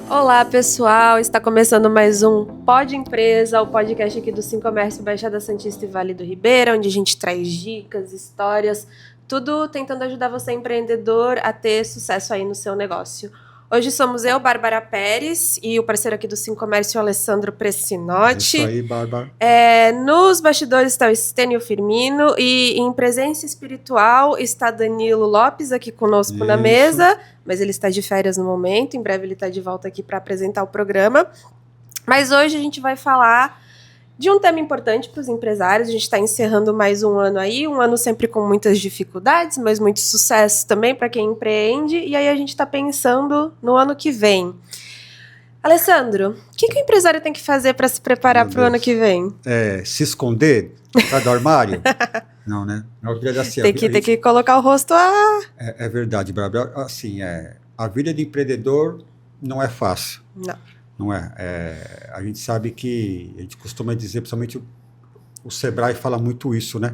Olá, pessoal! Está começando mais um Pod Empresa, o podcast aqui do Sincomércio Baixada Santista e Vale do Ribeira, onde a gente traz dicas, histórias, tudo tentando ajudar você, empreendedor, a ter sucesso aí no seu negócio. Hoje somos eu, Bárbara Pérez, e o parceiro aqui do Sincomércio, Alessandro Pressinotti. É isso aí, Bárbara. Nos bastidores está o Estênio Firmino e em presença espiritual está Danilo Lopes aqui conosco na mesa, mas ele está de férias no momento, em breve ele está de volta aqui para apresentar o programa. Mas hoje a gente vai falar de um tema importante para os empresários. A gente está encerrando mais um ano aí, um ano sempre com muitas dificuldades, mas muito sucesso também para quem empreende, e aí a gente está pensando no ano que vem. Alessandro, o que o empresário tem que fazer para se preparar para o ano que vem? Se esconder atrás do armário? Não, né? Assim, tem que colocar o rosto a... É verdade, Bárbara. Assim, a vida de empreendedor não é fácil. Não é. A gente sabe que, a gente costuma dizer, principalmente o Sebrae fala muito isso, né?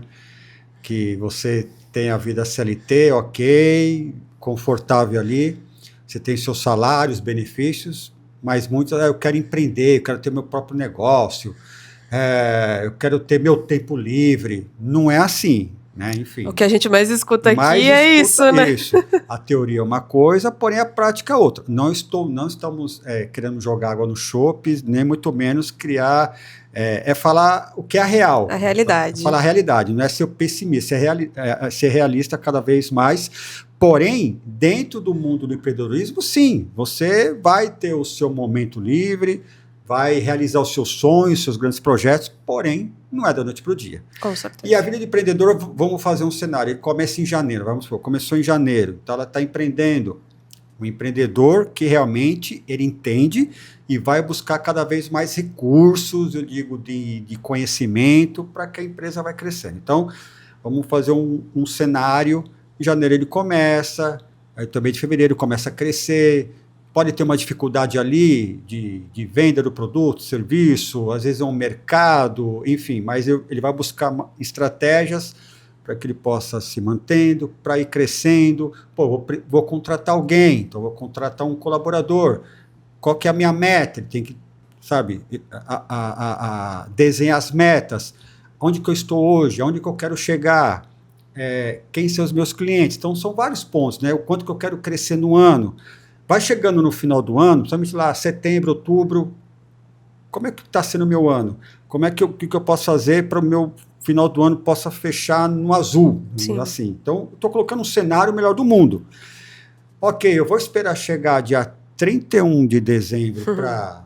Que você tem a vida CLT, ok, confortável ali, você tem seus salários, benefícios, mas muitos, eu quero empreender, eu quero ter meu próprio negócio, eu quero ter meu tempo livre. Não é assim, né? Enfim. O que a gente mais escuta aqui é isso, né? Isso. A teoria é uma coisa, porém a prática é outra. Não estamos querendo jogar água no chope, nem muito menos criar... falar o que é a real. A realidade. Falar a realidade, não é ser pessimista, ser realista cada vez mais. Porém, dentro do mundo do empreendedorismo, sim, você vai ter o seu momento livre, vai realizar os seus sonhos, seus grandes projetos, porém, não é da noite para o dia. Com certeza. E a vida de empreendedor, vamos fazer um cenário, ele começa em janeiro, vamos supor, começou em janeiro, então ela está empreendendo. Um empreendedor que realmente ele entende e vai buscar cada vez mais recursos, eu digo, de conhecimento, para que a empresa vai crescendo. Então, vamos fazer um cenário. Em janeiro ele começa, aí também de fevereiro começa a crescer, pode ter uma dificuldade ali de venda do produto, serviço, às vezes é um mercado, enfim, mas ele vai buscar estratégias para que ele possa se mantendo, para ir crescendo. Vou contratar alguém, então vou contratar um colaborador. Qual que é a minha meta? Ele tem que, sabe, desenhar as metas. Onde que eu estou hoje? Aonde que eu quero chegar? Quem são os meus clientes? Então, são vários pontos, né? O quanto que eu quero crescer no ano. Vai chegando no final do ano, principalmente lá, setembro, outubro, como é que está sendo o meu ano? O que eu posso fazer para o meu final do ano possa fechar no azul? Assim. Então, estou colocando um cenário melhor do mundo. Ok, eu vou esperar chegar dia 31 de dezembro para,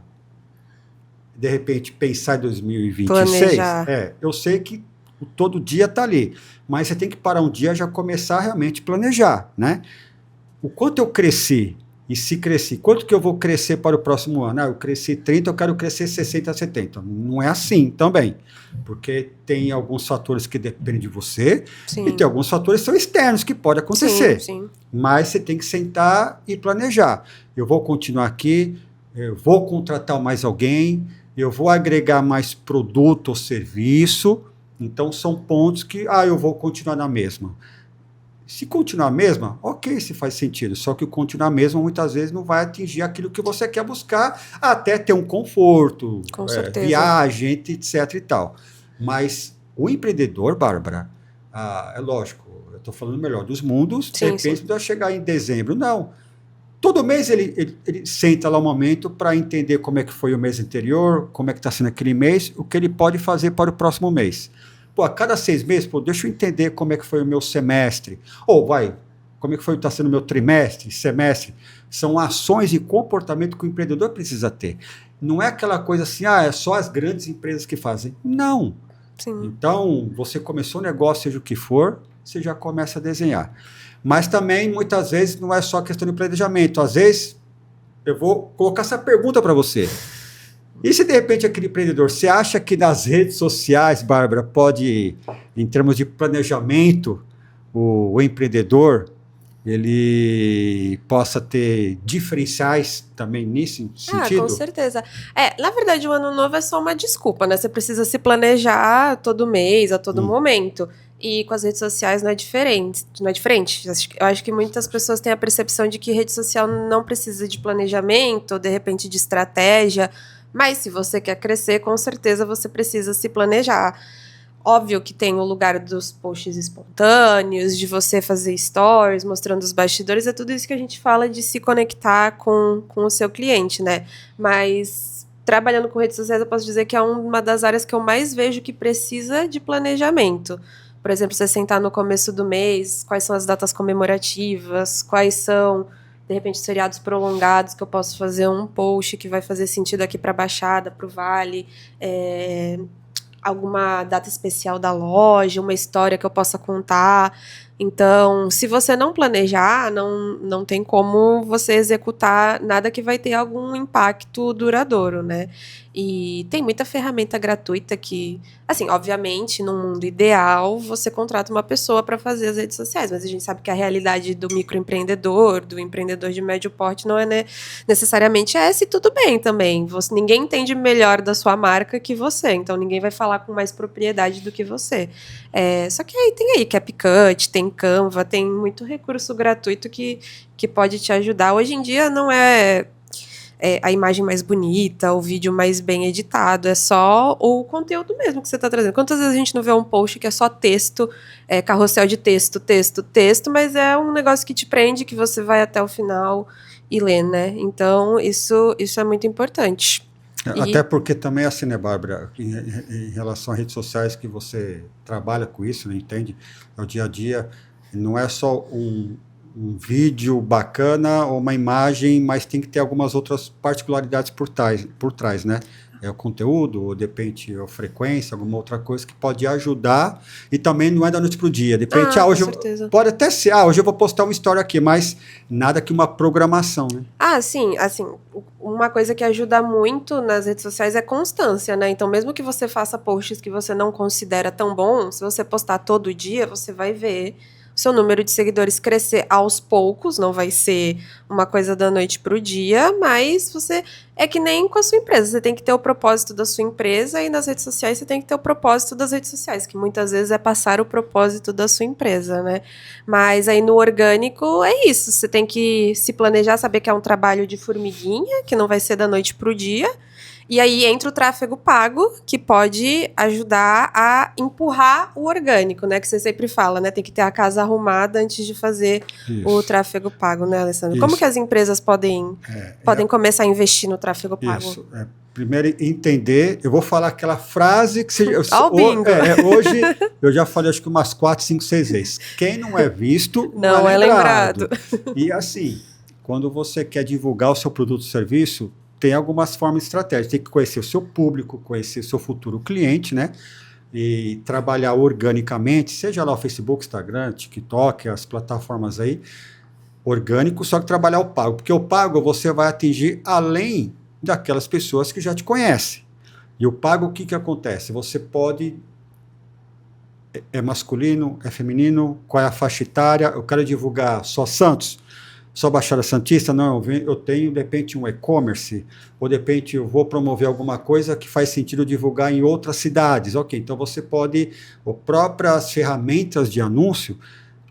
de repente, pensar em 2026. Planejar. Eu sei que todo dia está ali, mas você tem que parar um dia e já começar a realmente planejar, né? O quanto eu cresci, e se cresci, quanto que eu vou crescer para o próximo ano? Eu cresci 30, eu quero crescer 60, 70. Não é assim também, porque tem alguns fatores que dependem de você, Sim. E tem alguns fatores que são externos, que pode acontecer. Sim. Mas você tem que sentar e planejar. Eu vou continuar aqui, eu vou contratar mais alguém, eu vou agregar mais produto ou serviço. Então, são pontos que, eu vou continuar na mesma. Se continuar a mesma, ok, se faz sentido. Só que o continuar a mesma, muitas vezes, não vai atingir aquilo que você quer buscar, até ter um conforto, com certeza, viagem, etc e tal. Mas o empreendedor, Bárbara, é lógico, eu estou falando melhor dos mundos, de repente, vai chegar em dezembro. Não. Todo mês ele senta lá um momento para entender como é que foi o mês anterior, como é que está sendo aquele mês, o que ele pode fazer para o próximo mês. A cada 6 meses, deixa eu entender como é que foi o meu semestre. Como é que está sendo o meu trimestre, semestre. São ações e comportamento que o empreendedor precisa ter. Não é aquela coisa assim, é só as grandes empresas que fazem. Não. Sim. Então, você começou o negócio, seja o que for, você já começa a desenhar. Mas também, muitas vezes, não é só questão de planejamento. Às vezes, eu vou colocar essa pergunta para você. E se, de repente, aquele empreendedor, você acha que nas redes sociais, Bárbara, pode, em termos de planejamento, o empreendedor, ele possa ter diferenciais também nesse sentido? Com certeza. Na verdade, o ano novo é só uma desculpa, né? Você precisa se planejar todo mês, a todo momento. E com as redes sociais não é diferente, não é diferente. Eu acho que muitas pessoas têm a percepção de que rede social não precisa de planejamento, ou de repente de estratégia, mas se você quer crescer, com certeza você precisa se planejar. Óbvio que tem o lugar dos posts espontâneos, de você fazer stories, mostrando os bastidores, é tudo isso que a gente fala de se conectar com o seu cliente, né? Mas trabalhando com redes sociais, eu posso dizer que é uma das áreas que eu mais vejo que precisa de planejamento. Por exemplo, você sentar no começo do mês, quais são as datas comemorativas, quais são, de repente, os feriados prolongados, que eu posso fazer um post que vai fazer sentido aqui para a Baixada, para o Vale, alguma data especial da loja, uma história que eu possa contar. Então, se você não planejar, não tem como você executar nada que vai ter algum impacto duradouro, né? E tem muita ferramenta gratuita que, assim, obviamente, no mundo ideal, você contrata uma pessoa para fazer as redes sociais, mas a gente sabe que a realidade do microempreendedor, do empreendedor de médio porte, não é, né, necessariamente essa, e tudo bem também. Ninguém entende melhor da sua marca que você, então ninguém vai falar com mais propriedade do que você. Só que aí tem CapCut, tem Canva, tem muito recurso gratuito que pode te ajudar. Hoje em dia não é a imagem mais bonita, o vídeo mais bem editado, é só o conteúdo mesmo que você está trazendo. Quantas vezes a gente não vê um post que é só texto, carrossel de texto, texto, texto, mas é um negócio que te prende, que você vai até o final e lê, né? Então, isso é muito importante. Até porque também, assim, né, Bárbara, em relação a redes sociais, que você trabalha com isso, né, entende? É o dia a dia, não é só um vídeo bacana ou uma imagem, mas tem que ter algumas outras particularidades por trás, né? É o conteúdo, ou de repente a frequência, alguma outra coisa que pode ajudar, e também não é da noite para o dia. De repente, com certeza. Pode até ser, hoje eu vou postar uma história aqui, mas nada que uma programação, né? Sim, assim, uma coisa que ajuda muito nas redes sociais é constância, né? Então, mesmo que você faça posts que você não considera tão bons, se você postar todo dia, você vai ver o seu número de seguidores crescer aos poucos, não vai ser uma coisa da noite para o dia, mas é que nem com a sua empresa, você tem que ter o propósito da sua empresa, e nas redes sociais você tem que ter o propósito das redes sociais, que muitas vezes é passar o propósito da sua empresa, né? Mas aí no orgânico é isso, você tem que se planejar, saber que é um trabalho de formiguinha, que não vai ser da noite para o dia. E aí entra o tráfego pago, que pode ajudar a empurrar o orgânico, né? Que você sempre fala, né? Tem que ter a casa arrumada antes de fazer o tráfego pago, né, Alessandro? Como que as empresas podem começar a investir no tráfego pago? Isso. Primeiro, entender. Eu vou falar aquela frase que você. Bingo. Hoje eu já falei, acho que umas 4, 5, 6 vezes. Quem não é visto, não é lembrado. E assim, quando você quer divulgar o seu produto ou serviço, tem algumas formas de estratégia. Tem que conhecer o seu público, conhecer o seu futuro cliente, né? E trabalhar organicamente, seja lá o Facebook, Instagram, TikTok, as plataformas aí, orgânico, só que trabalhar o pago. Porque o pago você vai atingir além daquelas pessoas que já te conhecem. E o pago, o que acontece? Você pode... É masculino, é feminino, qual é a faixa etária? Eu quero divulgar só Santos, só Baixada Santista? Não, eu tenho, de repente, um e-commerce, ou de repente eu vou promover alguma coisa que faz sentido divulgar em outras cidades. Ok, então você pode... As próprias ferramentas de anúncio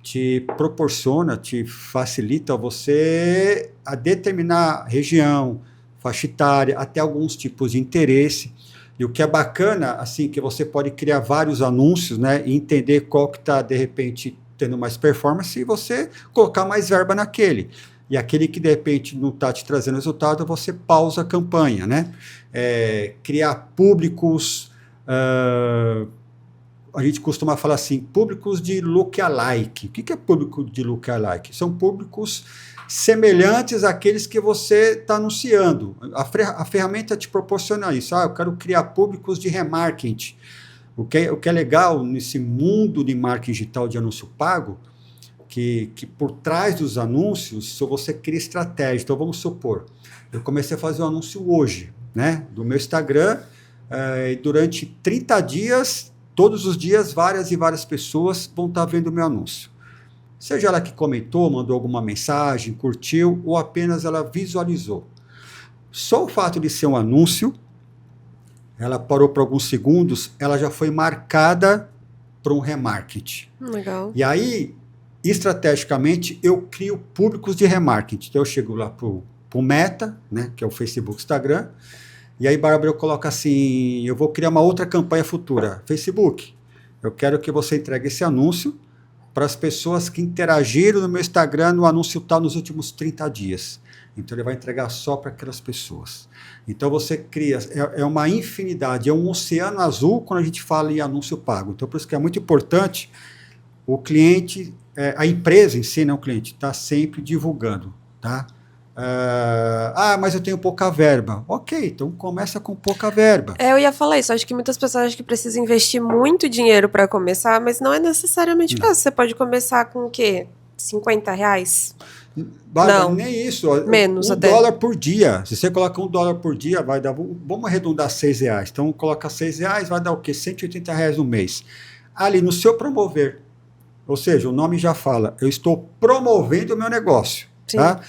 te proporciona, te facilita você a determinar região, faixa etária, até alguns tipos de interesse. E o que é bacana, assim, que você pode criar vários anúncios, né, e entender qual que está, de repente, tendo mais performance, e você colocar mais verba naquele. E aquele que, de repente, não está te trazendo resultado, você pausa a campanha, né? Criar públicos... a gente costuma falar assim, públicos de lookalike. O que é público de lookalike? São públicos semelhantes àqueles que você está anunciando. A ferramenta te proporciona isso. Eu quero criar públicos de remarketing. O que é legal nesse mundo de marketing digital de anúncio pago, que por trás dos anúncios, você cria estratégia. Então, vamos supor, eu comecei a fazer um anúncio hoje, né, do meu Instagram, e durante 30 dias, todos os dias, várias e várias pessoas vão estar vendo o meu anúncio. Seja ela que comentou, mandou alguma mensagem, curtiu, ou apenas ela visualizou. Só o fato de ser um anúncio, ela parou por alguns segundos, ela já foi marcada para um remarketing. Legal. E aí, estrategicamente, eu crio públicos de remarketing. Então, eu chego lá para o Meta, né, que é o Facebook, Instagram, e aí, Bárbara, eu coloco assim, eu vou criar uma outra campanha futura. Facebook, eu quero que você entregue esse anúncio para as pessoas que interagiram no meu Instagram no anúncio tal nos últimos 30 dias. Então, ele vai entregar só para aquelas pessoas. Então, você cria, é uma infinidade, é um oceano azul quando a gente fala em anúncio pago. Então, por isso que é muito importante o cliente, a empresa em si, não o cliente, está sempre divulgando, tá? Mas eu tenho pouca verba. Ok, então começa com pouca verba. Eu ia falar isso. Acho que muitas pessoas acham que precisam investir muito dinheiro para começar, mas não é necessariamente fácil. Você pode começar com o quê? R$50? Bárbara, Não. nem isso. Menos até. $1 por dia. Se você coloca $1 por dia, vai dar. Vamos arredondar R$6. Então, coloca R$6, vai dar o quê? R$180 no mês. Ali no seu promover. Ou seja, o nome já fala, eu estou promovendo o meu negócio. Tá?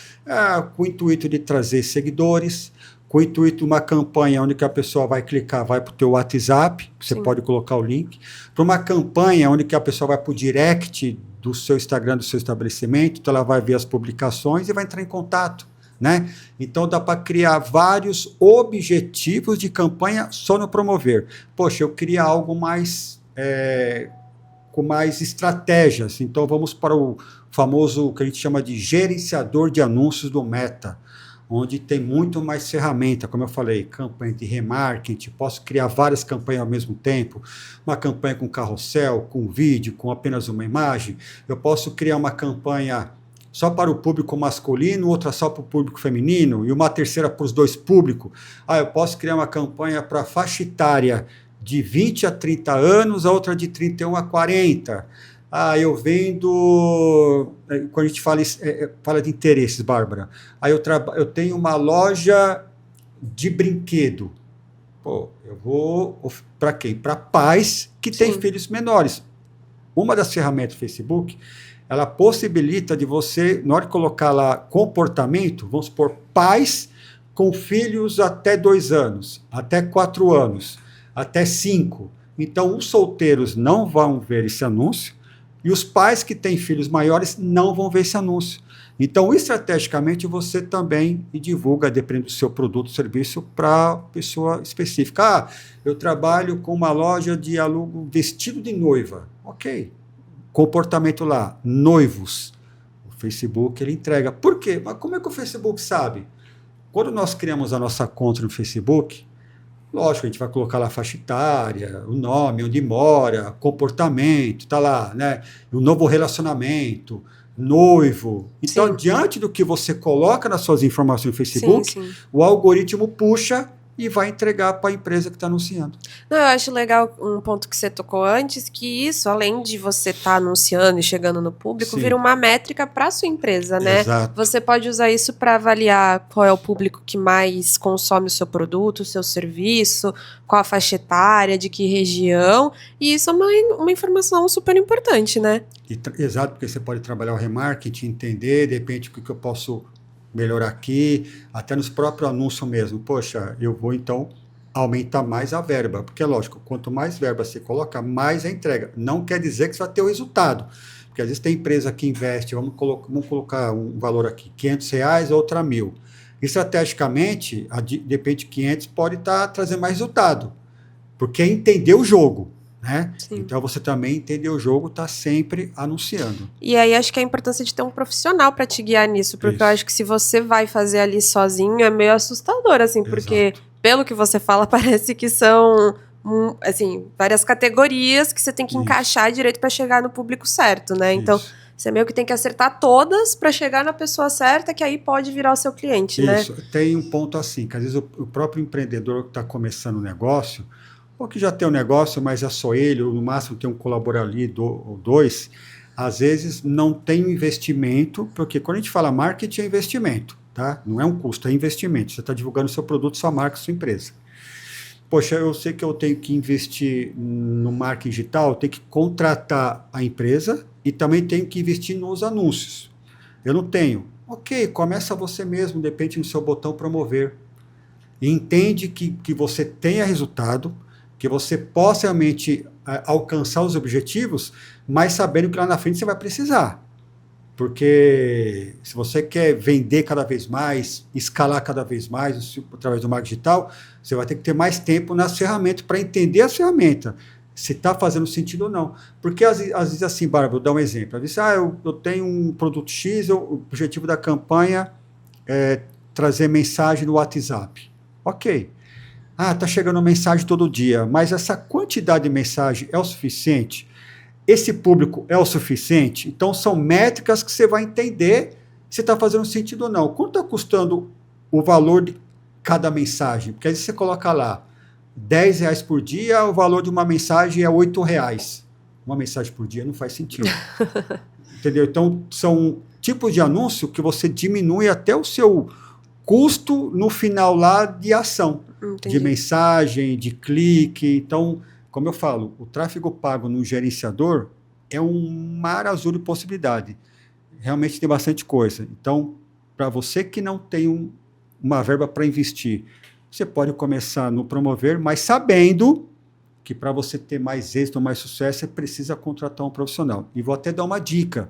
Com o intuito de trazer seguidores, com o intuito de uma campanha onde que a pessoa vai clicar, vai para o teu WhatsApp, você pode colocar o link, para uma campanha onde que a pessoa vai para o direct do seu Instagram, do seu estabelecimento, então ela vai ver as publicações e vai entrar em contato. Né? Então dá para criar vários objetivos de campanha só no promover. Poxa, eu queria algo mais... com mais estratégias. Então, vamos para o famoso, que a gente chama de gerenciador de anúncios do Meta, onde tem muito mais ferramenta, como eu falei, campanha de remarketing, posso criar várias campanhas ao mesmo tempo, uma campanha com carrossel, com vídeo, com apenas uma imagem, eu posso criar uma campanha só para o público masculino, outra só para o público feminino, e uma terceira para os dois públicos. Eu posso criar uma campanha para a faixa etária de 20 a 30 anos, a outra de 31 a 40. Eu vendo... Quando a gente fala de interesses, Bárbara, eu tenho uma loja de brinquedo. Eu vou... Para quem? Para pais que têm filhos menores. Uma das ferramentas do Facebook, ela possibilita de você, na hora de colocar lá comportamento, vamos supor, pais com filhos até 2 anos, até 4 anos, até 5. Então, os solteiros não vão ver esse anúncio e os pais que têm filhos maiores não vão ver esse anúncio. Então, estrategicamente, você também divulga, dependendo do seu produto ou serviço, para pessoa específica. Eu trabalho com uma loja de alugo vestido de noiva. Ok. Comportamento lá, noivos. O Facebook, ele entrega. Por quê? Mas como é que o Facebook sabe? Quando nós criamos a nossa conta no Facebook, lógico, a gente vai colocar lá a faixa etária, o nome, onde mora, comportamento, tá lá, né? Um novo relacionamento, noivo. Então, diante do que você coloca nas suas informações no Facebook, o algoritmo puxa e vai entregar para a empresa que está anunciando. Não, eu acho legal um ponto que você tocou antes, que isso, além de você estar anunciando e chegando no público, vira uma métrica para a sua empresa, né? Exato. Você pode usar isso para avaliar qual é o público que mais consome o seu produto, o seu serviço, qual a faixa etária, de que região, e isso é uma informação super importante, né? Exato, porque você pode trabalhar o remarketing, entender, de repente, o que eu posso melhorar aqui, até nos próprios anúncios mesmo. Poxa, eu vou então aumentar mais a verba, porque é lógico, quanto mais verba você coloca, mais a entrega. Não quer dizer que você vai ter o resultado, porque às vezes tem empresa que investe, vamos colocar um valor aqui, R$500, outra 1.000. Estrategicamente, de repente 500 pode estar trazendo mais resultado, porque é entender o jogo. Né? Então, você também entender o jogo, está sempre anunciando. E aí, acho que a importância de ter um profissional para te guiar nisso, porque eu acho que se você vai fazer ali sozinho, é meio assustador, assim, porque, pelo que você fala, parece que são, assim, várias categorias que você tem que encaixar direito para chegar no público certo, né? Então, você meio que tem que acertar todas para chegar na pessoa certa, que aí pode virar o seu cliente, né? Isso, tem um ponto assim, que às vezes o próprio empreendedor que está começando o negócio, ou que já tem um negócio, mas é só ele, ou no máximo tem um colaborador ali, ou 2, às vezes não tem um investimento, porque quando a gente fala marketing é investimento, tá? Não é um custo, é investimento. Você está divulgando seu produto, sua marca, sua empresa. Poxa, eu sei que eu tenho que investir no marketing digital, eu tenho que contratar a empresa e também tenho que investir nos anúncios. Eu não tenho. Ok, começa você mesmo, depende do seu botão promover. E entende que você tenha resultado, que você possa realmente alcançar os objetivos, mas sabendo que lá na frente você vai precisar. Porque se você quer vender cada vez mais, escalar cada vez mais através do marketing digital, você vai ter que ter mais tempo nas ferramentas para entender as ferramentas, se está fazendo sentido ou não. Porque às vezes assim, Bárbara, vou dar um exemplo. Às vezes, eu tenho um produto X, o objetivo da campanha é trazer mensagem no WhatsApp. Ok. Está chegando mensagem todo dia, mas essa quantidade de mensagem é o suficiente? Esse público é o suficiente? Então, são métricas que você vai entender se está fazendo sentido ou não. Quanto está custando o valor de cada mensagem? Porque aí você coloca lá, R$10 por dia, o valor de uma mensagem é R$8. Uma mensagem por dia não faz sentido. Entendeu? Então, são tipos de anúncio que você diminui até o seu custo no final lá de ação. Entendi. De mensagem, de clique. Então, como eu falo, o tráfego pago no gerenciador é um mar azul de possibilidade. Realmente tem bastante coisa. Então, para você que não tem uma verba para investir, você pode começar no promover, mas sabendo que para você ter mais êxito, mais sucesso, você precisa contratar um profissional. E vou até dar uma dica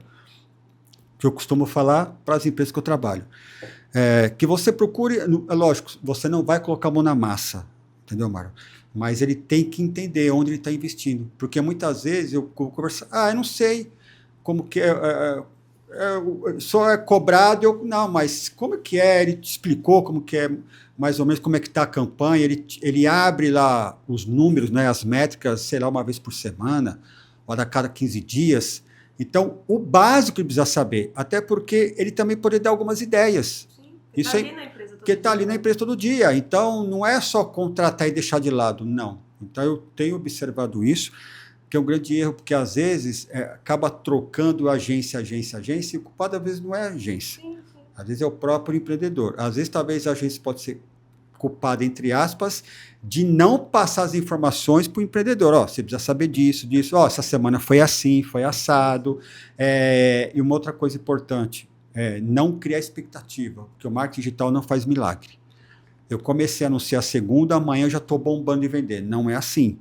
que eu costumo falar para as empresas que eu trabalho. Que você procure, lógico, você não vai colocar a mão na massa, entendeu, Mário? Mas ele tem que entender onde ele está investindo. Porque muitas vezes eu converso, eu não sei como que só é cobrado, não, mas como que é? Ele te explicou como que é, mais ou menos como é que está a campanha, ele abre lá os números, né, as métricas, sei lá, uma vez por semana, ou a cada 15 dias. Então, o básico ele precisa saber, até porque ele também pode dar algumas ideias. Isso aí, porque está ali na empresa todo dia. Então, não é só contratar e deixar de lado, não. Então, eu tenho observado isso, que é um grande erro, porque às vezes acaba trocando agência, e o culpado às vezes não é a agência. Sim. Às vezes é o próprio empreendedor. Às vezes, talvez a agência pode ser culpada, entre aspas, de não passar as informações para o empreendedor. Você precisa saber disso. Essa semana foi assim, foi assado. E uma outra coisa importante, não criar expectativa, porque o marketing digital não faz milagre. Eu comecei a anunciar segunda, amanhã eu já estou bombando e vender. Não é assim.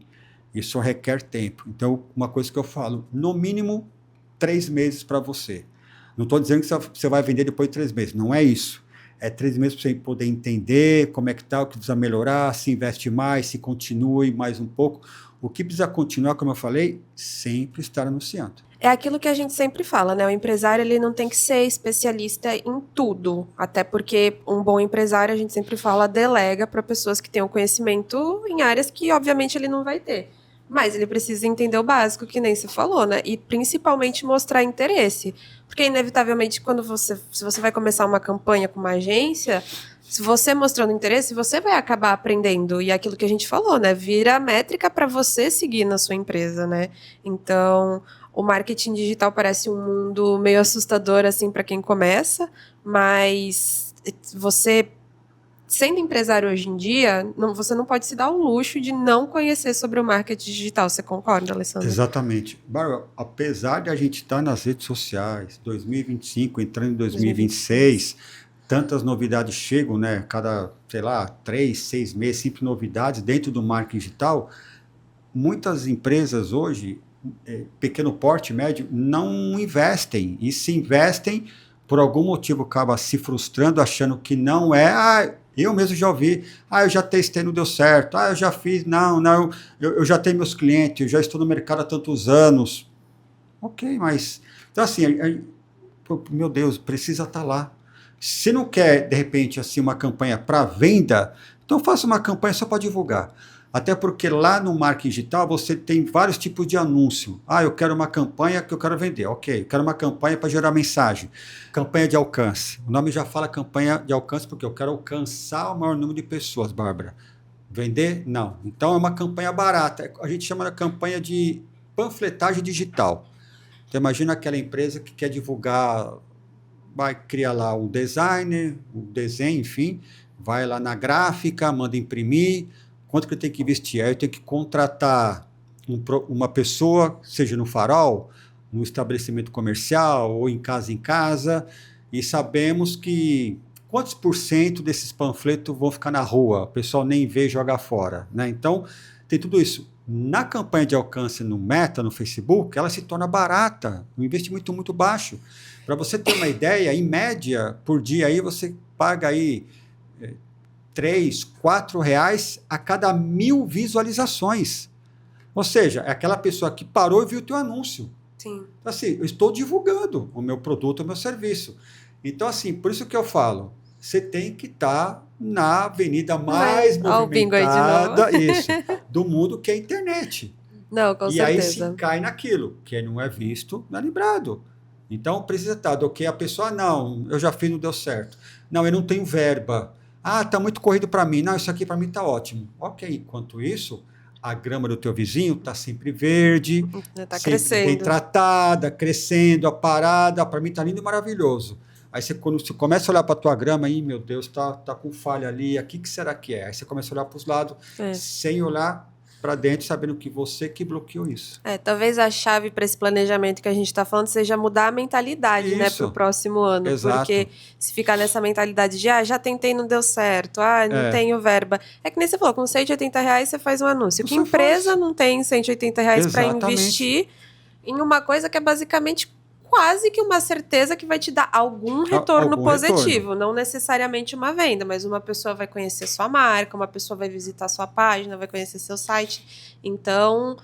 Isso requer tempo. Então, uma coisa que eu falo, no mínimo 3 meses para você. Não estou dizendo que você vai vender depois de 3 meses. Não é isso. É 3 meses para você poder entender como é que está, o que precisa melhorar, se investe mais, se continue mais um pouco. O que precisa continuar, como eu falei, sempre estar anunciando. É aquilo que a gente sempre fala, né? O empresário ele não tem que ser especialista em tudo. Até porque um bom empresário, a gente sempre fala, delega para pessoas que tenham conhecimento em áreas que, obviamente, ele não vai ter. Mas ele precisa entender o básico, que nem você falou, né? E principalmente mostrar interesse. Porque, inevitavelmente, se você vai começar uma campanha com uma agência, se você mostrando interesse, você vai acabar aprendendo. E é aquilo que a gente falou, né? Vira métrica para você seguir na sua empresa, né? Então, o marketing digital parece um mundo meio assustador, assim, para quem começa. Mas você, sendo empresário hoje em dia, você não pode se dar o luxo de não conhecer sobre o marketing digital. Você concorda, Alessandro? Exatamente. Bárbara, apesar de a gente estar nas redes sociais, 2025, entrando em 2026, tantas novidades chegam, né? Cada, 3, 6 meses, sempre novidades dentro do marketing digital. Muitas empresas hoje, pequeno porte, médio, não investem. E se investem, por algum motivo, acaba se frustrando, achando que não é... Eu mesmo já ouvi, eu já testei, não deu certo, eu já fiz, não, eu já tenho meus clientes, eu já estou no mercado há tantos anos. Ok, mas... Então, assim, meu Deus, precisa estar lá. Se não quer, de repente, assim, uma campanha para venda, então faça uma campanha só para divulgar. Até porque lá no marketing digital você tem vários tipos de anúncio. Eu quero uma campanha que eu quero vender. Ok, eu quero uma campanha para gerar mensagem. Campanha de alcance. O nome já fala campanha de alcance porque eu quero alcançar o maior número de pessoas, Bárbara. Vender? Não. Então é uma campanha barata. A gente chama de campanha de panfletagem digital. Então imagina aquela empresa que quer divulgar, vai criar lá um designer, um desenho, enfim, vai lá na gráfica, manda imprimir. Quanto que eu tenho que investir? Aí eu tenho que contratar uma pessoa, seja no farol, no estabelecimento comercial ou em casa, e sabemos que quantos % desses panfletos vão ficar na rua? O pessoal nem vê e joga fora, né? Então, tem tudo isso. Na campanha de alcance no Meta, no Facebook, ela se torna barata, um investimento muito baixo. Para você ter uma ideia, em média, por dia aí você paga aí R$ 3, R$ 4 a cada 1.000 visualizações. Ou seja, é aquela pessoa que parou e viu o teu anúncio. Sim. Então, assim, eu estou divulgando o meu produto, o meu serviço. Então, assim, por isso que eu falo, você tem que estar na avenida mais movimentada do mundo, que é a internet. Não, com e certeza. Aí se cai naquilo, que não é visto, não é lembrado. Então, precisa estar do que a pessoa, não, eu já fiz, não deu certo. Não, eu não tenho verba. Ah, está muito corrido para mim. Não, isso aqui para mim está ótimo. Ok, enquanto isso, a grama do teu vizinho está sempre verde, Está sempre crescendo. bem tratada, crescendo, aparada. Para mim está lindo e maravilhoso. Aí você, quando você começa a olhar para a tua grama, aí, meu Deus, tá com falha ali, aqui que será que é? Aí você começa a olhar para os lados, sem olhar para dentro, sabendo que você que bloqueou isso. Talvez a chave para esse planejamento que a gente está falando seja mudar a mentalidade, né, para o próximo ano. Exato. Porque se ficar nessa mentalidade de, já tentei, não deu certo, não tenho verba. É que nem você falou, com R$180 você faz um anúncio. Que empresa não tem R$180 para investir em uma coisa que é basicamente quase que uma certeza que vai te dar algum retorno positivo. Não necessariamente uma venda, mas uma pessoa vai conhecer sua marca, uma pessoa vai visitar sua página, vai conhecer seu site. Então,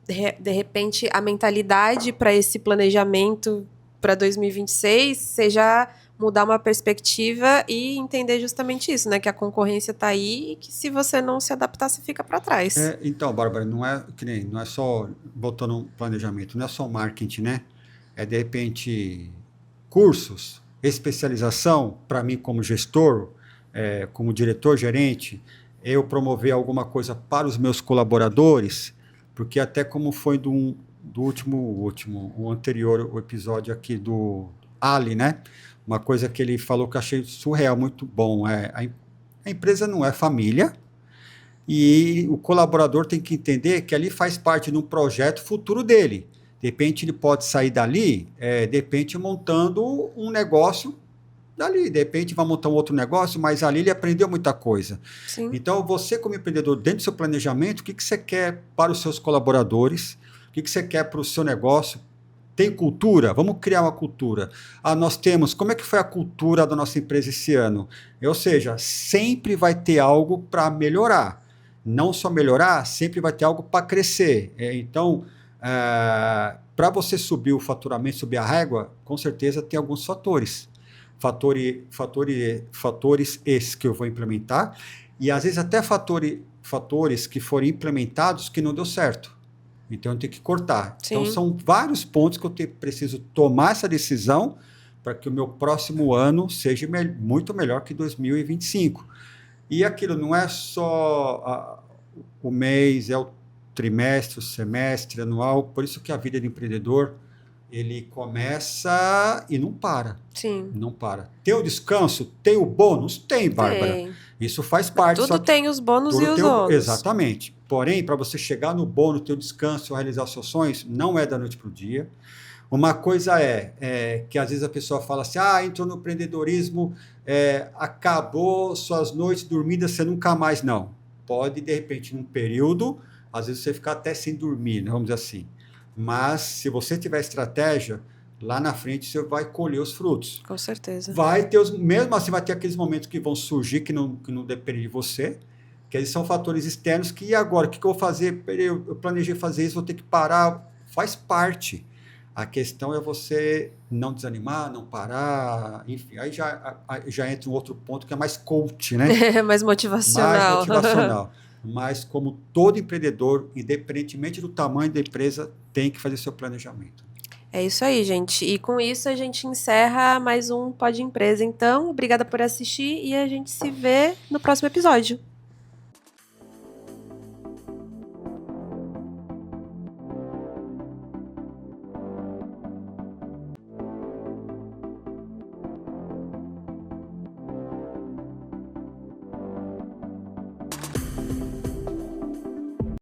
de repente, a mentalidade para esse planejamento para 2026 seja mudar uma perspectiva e entender justamente isso, né? Que a concorrência está aí e que se você não se adaptar, você fica para trás. Então, Bárbara, não é só, voltando no planejamento, não é só marketing, né? É, de repente, cursos, especialização, para mim como gestor, como diretor, gerente, eu promover alguma coisa para os meus colaboradores, porque até como foi do o anterior, o episódio aqui do Ali, né? Uma coisa que ele falou que eu achei surreal, muito bom, a empresa não é família, e o colaborador tem que entender que ali faz parte de um projeto futuro dele. De repente ele pode sair dali, de repente montando um negócio dali, de repente vai montar um outro negócio, mas ali ele aprendeu muita coisa. Sim. Então você como empreendedor, dentro do seu planejamento, o que você quer para os seus colaboradores, o que você quer para o seu negócio? Tem cultura? Vamos criar uma cultura. Nós temos, como é que foi a cultura da nossa empresa esse ano? Ou seja, sempre vai ter algo para melhorar. Não só melhorar, sempre vai ter algo para crescer. Então, para você subir o faturamento, subir a régua, com certeza tem alguns fatores. Fatores esses que eu vou implementar, e às vezes até fatores que foram implementados que não deu certo. Então eu tenho que cortar. Sim. Então são vários pontos que eu preciso tomar essa decisão para que o meu próximo ano seja muito melhor que 2025. E aquilo não é só o mês, é o trimestre, o semestre, anual. Por isso que a vida de empreendedor, ele começa e não para. Sim. Não para. Tem o descanso? Tem o bônus? Tem, Bárbara. Tem. Isso faz parte. Tudo tem os bônus e os ônus. Exatamente. Porém, para você chegar no bônus, ter o descanso, realizar os seus sonhos, não é da noite para o dia. Uma coisa é que às vezes a pessoa fala assim, entrou no empreendedorismo, acabou suas noites dormidas, você nunca mais. Não. Pode, de repente, num período, às vezes você ficar até sem dormir, vamos dizer assim. Mas, se você tiver estratégia, lá na frente você vai colher os frutos. Com certeza. Mesmo assim, vai ter aqueles momentos que vão surgir que não dependem de você, que eles são fatores externos que, e agora, o que eu vou fazer? Eu planejei fazer isso, vou ter que parar. Faz parte. A questão é você não desanimar, não parar, enfim. Aí já entra um outro ponto que é mais coach, né? Mais motivacional. Mais motivacional. Mas como todo empreendedor, independentemente do tamanho da empresa, tem que fazer seu planejamento. É isso aí, gente. E com isso a gente encerra mais um Pod Empresa. Então, obrigada por assistir e a gente se vê no próximo episódio.